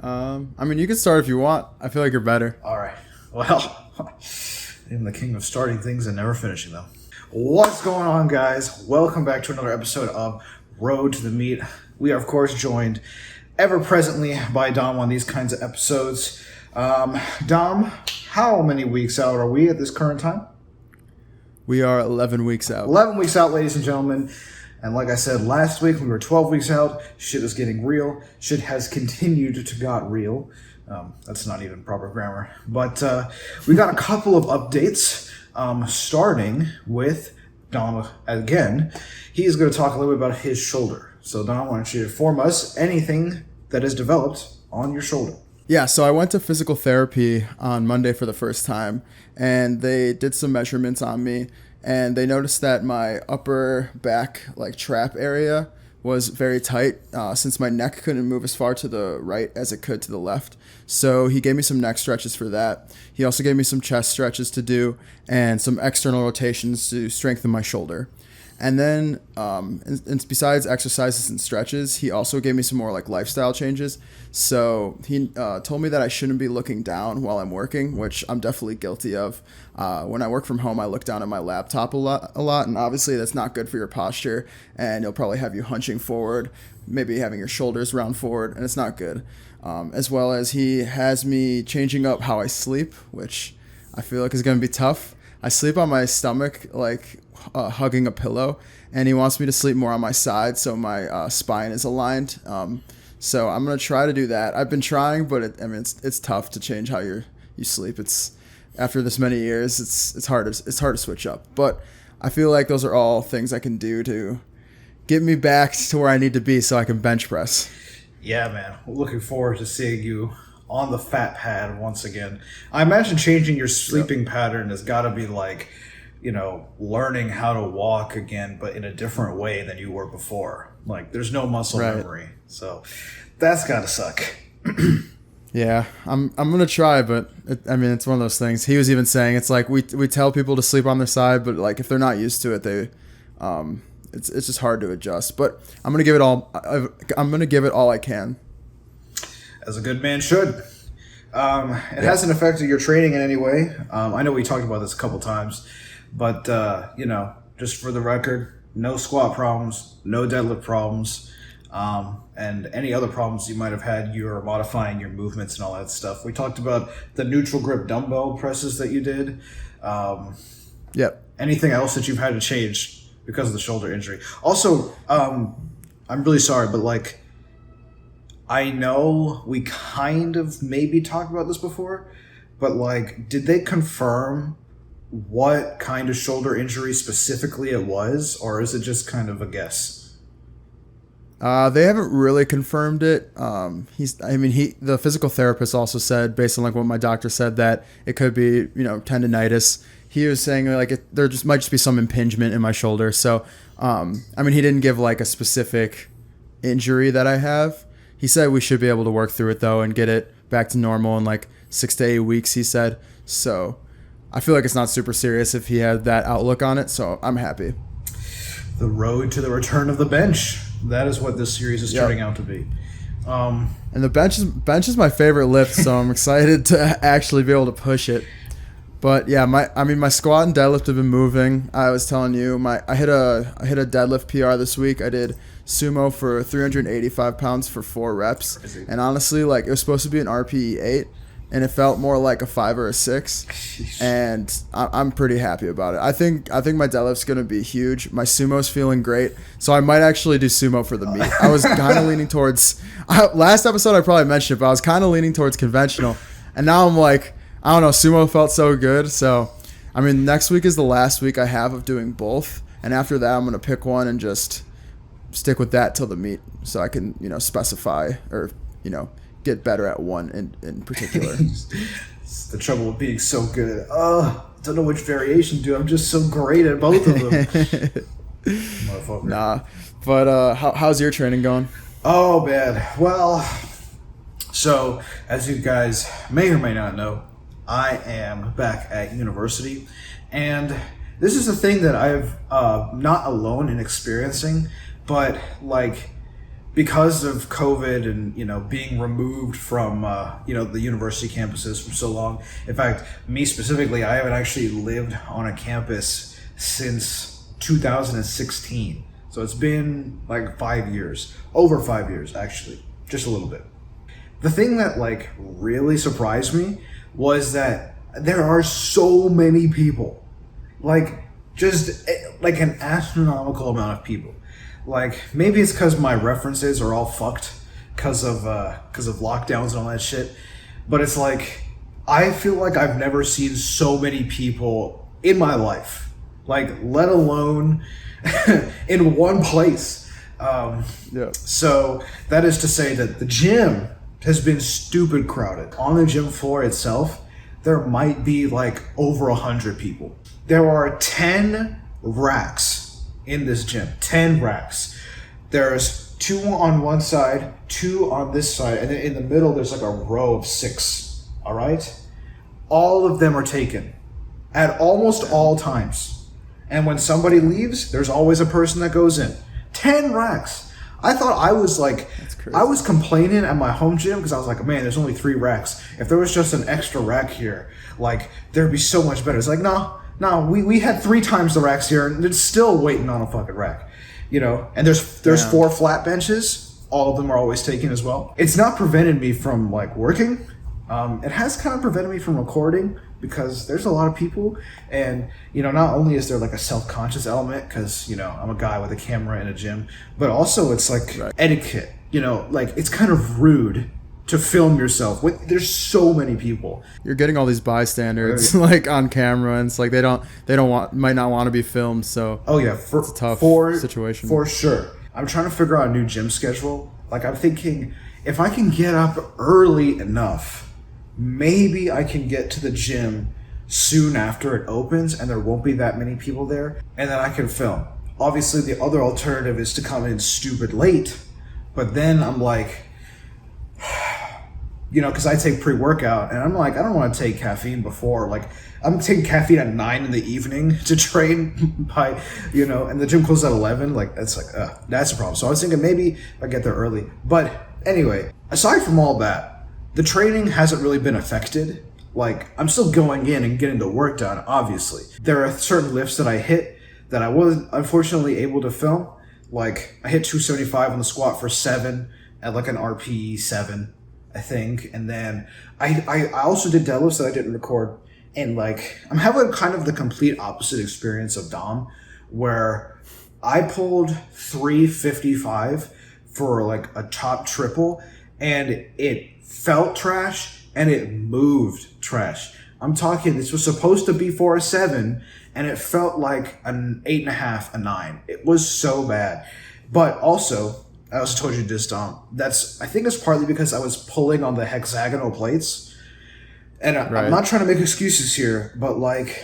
I mean, you can start if you want. I feel like you're better. All right. Well, I'm the king of starting things and never finishing them. What's going on, guys? Welcome back to another episode of Road to the Meat. We are, of course, joined ever presently by Dom on these kinds of episodes. Dom, how many weeks out are we at this current time? We are 11 weeks out. 11 weeks out, ladies and gentlemen. And like I said last week, we were 12 weeks out. Shit is getting real. Shit has continued to got real. That's not even proper grammar. But we got a couple of updates, starting with Dom again. He is going to talk a little bit about his shoulder. So Dom, why don't you inform us anything that is developed on your shoulder? Yeah, so I went to physical therapy on Monday for the first time, and they did some measurements on me, and they noticed that my upper back, trap area was very tight since my neck couldn't move as far to the right as it could to the left. So he gave me some neck stretches for that. He also gave me some chest stretches to do and some external rotations to strengthen my shoulder. And then, and besides exercises and stretches, he also gave me some more lifestyle changes. So he told me that I shouldn't be looking down while I'm working, which I'm definitely guilty of. When I work from home, I look down at my laptop a lot, and obviously that's not good for your posture. And it'll probably have you hunching forward, maybe having your shoulders round forward, and it's not good. As well as he has me changing up how I sleep, which I feel like is going to be tough. I sleep on my stomach, hugging a pillow, and he wants me to sleep more on my side so my spine is aligned. So I'm gonna try to do that. I've been trying, but it's tough to change how you sleep. It's after this many years, it's hard to switch up. But I feel like those are all things I can do to get me back to where I need to be so I can bench press. Yeah, man. Looking forward to seeing you on the fat pad once again. I imagine changing your sleeping pattern has got to be learning how to walk again, but in a different way than you were before. There's no muscle memory. So that's got to suck. Yeah, I'm going to try, but it's one of those things. He was even saying it's like we tell people to sleep on their side, but if they're not used to it, it's just hard to adjust. But I'm going to give it all. I'm going to give it all I can. As a good man should. It hasn't affected your training in any way. I know we talked about this a couple times, but just for the record, no squat problems, no deadlift problems, and any other problems you might have had. You're modifying your movements and all that stuff. We talked about the neutral grip dumbbell presses that you did. Yep. Anything else that you've had to change because of the shoulder injury? Also, I'm really sorry, but I know we kind of maybe talked about this before, but did they confirm what kind of shoulder injury specifically it was, or is it just kind of a guess? They haven't really confirmed it. The physical therapist also said, based on what my doctor said, that it could be, tendonitis. He was saying there might just be some impingement in my shoulder. So, he didn't give a specific injury that I have. He said we should be able to work through it, though, and get it back to normal in 6 to 8 weeks, he said. So I feel like it's not super serious if he had that outlook on it, so I'm happy. The road to the return of the bench. That is what this series is turning out to be. And the bench is my favorite lift, so I'm excited to actually be able to push it. But yeah, my squat and deadlift have been moving. I was telling you, I hit a deadlift PR this week. I did sumo for 385 pounds for 4 reps. Crazy. And honestly, it was supposed to be an RPE 8, and it felt more like a 5 or a 6. Sheesh. And I'm pretty happy about it. I think my deadlift's gonna be huge. My sumo's feeling great, so I might actually do sumo for the meet. I was kind of leaning towards last episode. I probably mentioned it, but I was kind of leaning towards conventional, and now I'm I don't know, sumo felt so good. So, next week is the last week I have of doing both. And after that, I'm going to pick one and just stick with that till the meet so I can, specify or, get better at one in particular. It's the trouble with being so good. Don't know which variation to do. I'm just so great at both of them. Motherfucker. Nah. But how's your training going? Oh, man. Well, so as you guys may or may not know, I am back at university, and this is a thing that I've not alone in experiencing, but because of COVID and, being removed from, the university campuses for so long. In fact, me specifically, I haven't actually lived on a campus since 2016. So it's been like 5 years, over 5 years, actually, just a little bit. The thing that like really surprised me was that there are so many people, like just like an astronomical amount of people. Like maybe it's because my references are all fucked because of lockdowns and all that shit, but it's like I feel like I've never seen so many people in my life, like let alone in one place. So that is to say that the gym has been stupid crowded. On the gym floor itself, there might be like over 100 people. There are 10 racks in this gym. 10 racks. There's 2 on one side, 2 on this side, and then in the middle there's like a row of 6. All right? All of them are taken at almost all times. And when somebody leaves, there's always a person that goes in. 10 racks. I thought I was like, I was complaining at my home gym because I was like, man, there's only 3 racks. If there was just an extra rack here, like there'd be so much better. It's like, no, we had 3 times the racks here and it's still waiting on a fucking rack, and there's 4 flat benches. All of them are always taken as well. It's not prevented me from like working. It has kind of prevented me from recording because there's a lot of people, and not only is there like a self-conscious element because I'm a guy with a camera in a gym, but also it's like etiquette. Like it's kind of rude to film yourself when there's so many people. You're getting all these bystanders like on camera, and it's like they might not want to be filmed. So it's a tough situation for sure. I'm trying to figure out a new gym schedule. Like I'm thinking if I can get up early enough, maybe I can get to the gym soon after it opens and there won't be that many people there, and then I can film. Obviously, the other alternative is to come in stupid late, but then I'm like, because I take pre-workout, and I'm like, I don't want to take caffeine before. Like, I'm taking caffeine at 9 in the evening to train by, and the gym closes at 11. Like, that's a problem. So I was thinking maybe if I get there early. But anyway, aside from all that, the training hasn't really been affected. Like, I'm still going in and getting the work done, obviously. There are certain lifts that I hit that I wasn't unfortunately able to film. Like, I hit 275 on the squat for 7 at like an RPE 7, I think. And then I also did deadlifts that I didn't record. And like, I'm having kind of the complete opposite experience of Dom, where I pulled 355 for like a top triple, and it felt trash and it moved trash. I'm talking, this was supposed to be for a 7 and it felt like an 8.5, a 9. It was so bad. But also, I also told you this, Dom, I think it's partly because I was pulling on the hexagonal plates. And I'm not trying to make excuses here, but like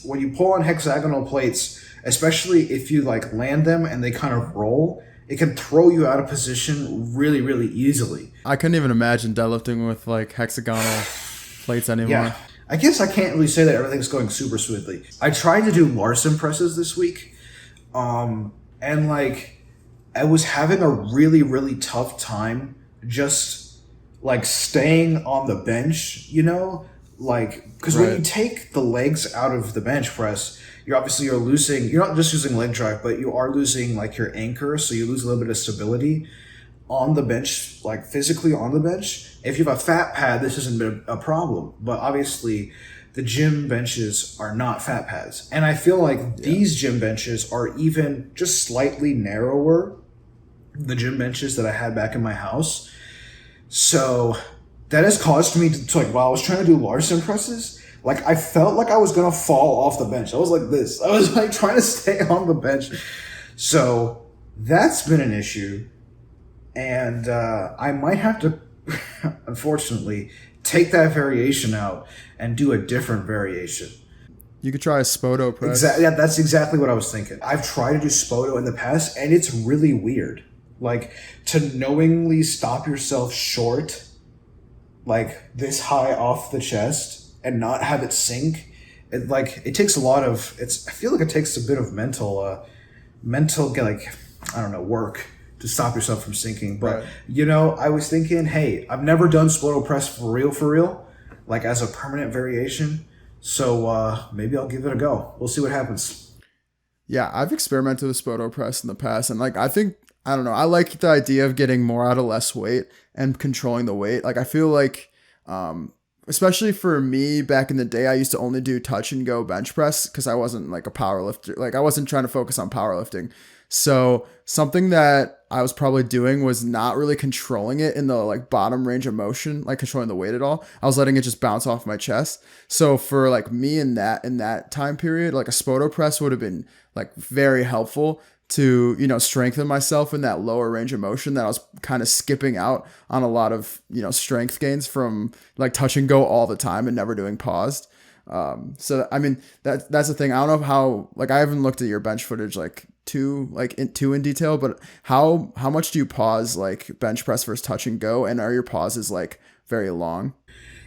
when you pull on hexagonal plates, especially if you like land them and they kind of roll, it can throw you out of position really, really easily. I couldn't even imagine deadlifting with like hexagonal plates anymore. Yeah. I guess I can't really say that everything's going super smoothly. I tried to do Larson presses this week. And like I was having a really, really tough time just like staying on the bench, like, because when you take the legs out of the bench press, you're not just using leg drive, but you are losing like your anchor. So you lose a little bit of stability on the bench, like physically on the bench. If you have a fat pad, this isn't a problem, but obviously the gym benches are not fat pads. And I feel like these gym benches are even just slightly narrower than the gym benches that I had back in my house. So that has caused me to like, while I was trying to do Larson presses, like I felt like I was going to fall off the bench. I was like this. I was like trying to stay on the bench. So that's been an issue. And I might have to, unfortunately, take that variation out and do a different variation. You could try a Spoto press. Exactly. Yeah, that's exactly what I was thinking. I've tried to do Spoto in the past, and it's really weird. Like, to knowingly stop yourself short, like this high off the chest, and not have it sink, it takes a lot of, I feel like it takes a bit of mental, like, I don't know, work to stop yourself from sinking. But, Right. I was thinking, hey, I've never done Spoto press for real, like as a permanent variation. So maybe I'll give it a go. We'll see what happens. Yeah, I've experimented with Spoto press in the past, and like I don't know, I like the idea of getting more out of less weight and controlling the weight. Like I feel like, especially for me back in the day, I used to only do touch and go bench press because I wasn't like a power lifter. Like I wasn't trying to focus on powerlifting. So something that I was probably doing was not really controlling it in the like bottom range of motion, like controlling the weight at all. I was letting it just bounce off my chest. So for like me in that time period, like a Spoto press would have been like very helpful to, strengthen myself in that lower range of motion that I was kind of skipping out on a lot of, strength gains from like touch and go all the time and never doing paused. So I mean that's the thing. I don't know how, like I haven't looked at your bench footage like too in detail, but how much do you pause like bench press versus touch and go, and are your pauses like very long?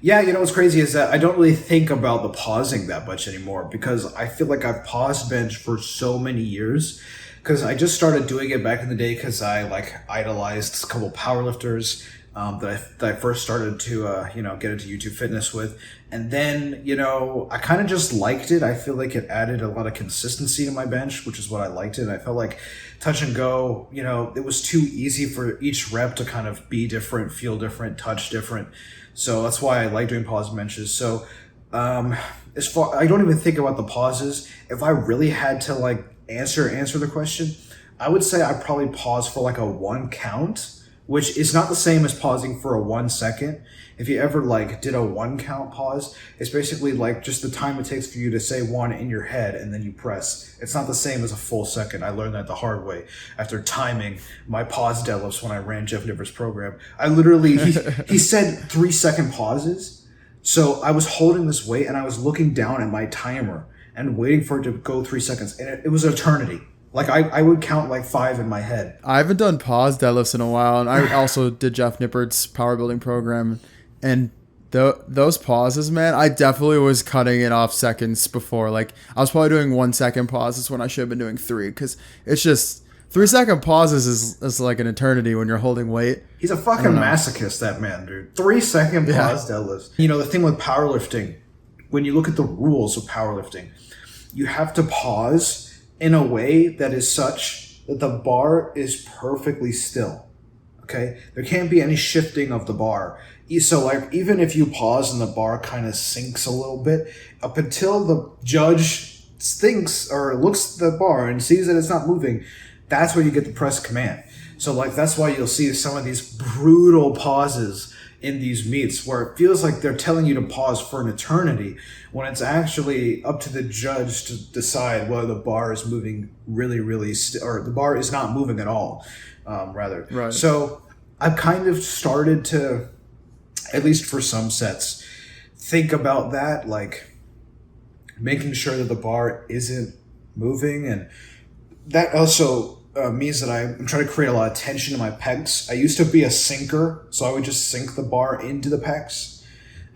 Yeah, what's crazy is that I don't really think about the pausing that much anymore because I feel like I've paused bench for so many years. Because I just started doing it back in the day because I like idolized a couple powerlifters that I first started to get into YouTube fitness with, and then I kind of just liked it. I feel like it added a lot of consistency to my bench, which is what I liked it. And I felt like touch and go, it was too easy for each rep to kind of be different, feel different, touch different. So that's why I like doing pause benches. So as far, I don't even think about the pauses. If I really had to like answer the question, I would say I probably pause for like a 1 count, which is not the same as pausing for a 1 second. If you ever like did a 1 count pause, it's basically like just the time it takes for you to say one in your head and then you press. It's not the same as a full second. I learned that the hard way after timing my pause deadlifts when I ran Jeff Nipper's program. I literally, he said 3-second pauses. So I was holding this weight and I was looking down at my timer and waiting for it to go 3 seconds. And it was eternity. Like I would count like 5 in my head. I haven't done pause deadlifts in a while, and I also did Jeff Nippert's power building program, and those pauses, man, I definitely was cutting it off seconds before. Like I was probably doing 1 second pauses when I should have been doing 3, because it's just 3-second pauses is like an eternity when you're holding weight. He's a fucking masochist, that man, dude. 3-second pause deadlifts. The thing with powerlifting, when you look at the rules of powerlifting, you have to pause in a way that is such that the bar is perfectly still. Okay? There can't be any shifting of the bar. So like even if you pause and the bar kind of sinks a little bit, up until the judge thinks or looks at the bar and sees that it's not moving, that's where you get the press command. So like that's why you'll see some of these brutal pauses in these meets where it feels like they're telling you to pause for an eternity when it's actually up to the judge to decide whether the bar is moving really, really, or the bar is not moving at all, rather. Right. So I've kind of started to, at least for some sets, think about that, like making sure that the bar isn't moving. And that also means that I'm trying to create a lot of tension in my pecs. I used to be a sinker, so I would just sink the bar into the pecs.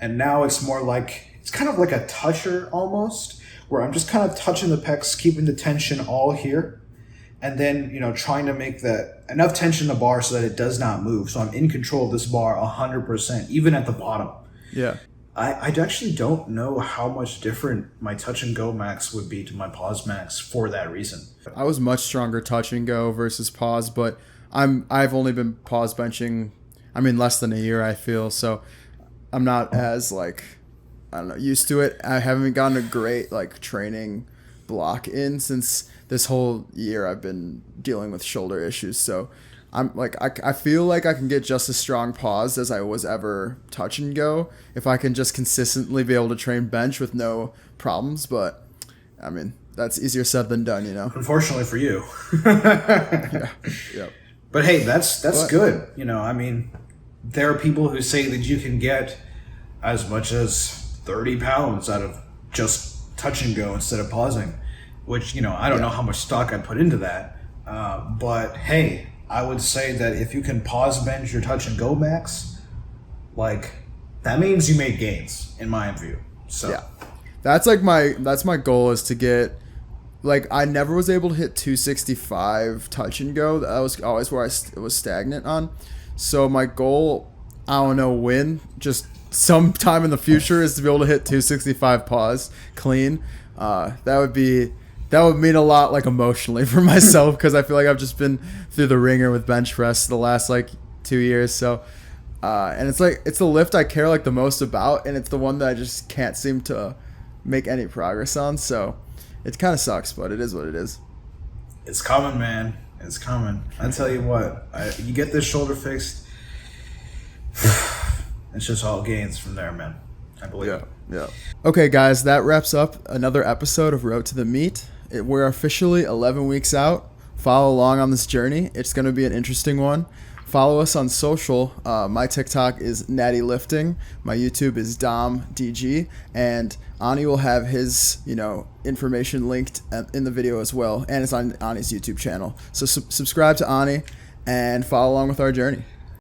And now it's more like, it's kind of like a toucher almost, where I'm just kind of touching the pecs, keeping the tension all here. And then, trying to make enough tension in the bar so that it does not move. So I'm in control of this bar 100%, even at the bottom. Yeah. I actually don't know how much different my touch and go max would be to my pause max for that reason. I was much stronger touch and go versus pause, but I've only been pause benching, less than a year, I feel. So I'm not as like, I don't know, used to it. I haven't gotten a great like training block in since this whole year. I've been dealing with shoulder issues. So I'm like, I feel like I can get just as strong pause as I was ever touch and go if I can just consistently be able to train bench with no problems. But that's easier said than done, Unfortunately for you. Yeah. Yep. But hey, that's good. There are people who say that you can get as much as 30 pounds out of just touch and go instead of pausing, which, I don't know how much stock I put into that. But hey, I would say that if you can pause bench your touch and go max, like that means you made gains in my view. So yeah, that's my goal is to get like I never was able to hit 265 touch and go. That was always where I was stagnant on. So my goal, I don't know when, just sometime in the future, is to be able to hit 265 paws clean. That would mean a lot, like emotionally for myself, because I feel like I've just been through the ringer with bench press the last like 2 years. So, and it's the lift I care like the most about, and it's the one that I just can't seem to make any progress on. So, it kind of sucks, but it is what it is. It's coming, man. It's coming. I tell you what, you get this shoulder fixed, it's just all gains from there, man. I believe. Yeah, yeah. Okay, guys, that wraps up another episode of Road to the Meet. We're officially 11 weeks out. Follow along on this journey. It's going to be an interesting one. Follow us on social. My TikTok is Natty Lifting. My YouTube is DomDG. And Ani will have his, information linked in the video as well. And it's on Ani's YouTube channel. So subscribe to Ani and follow along with our journey.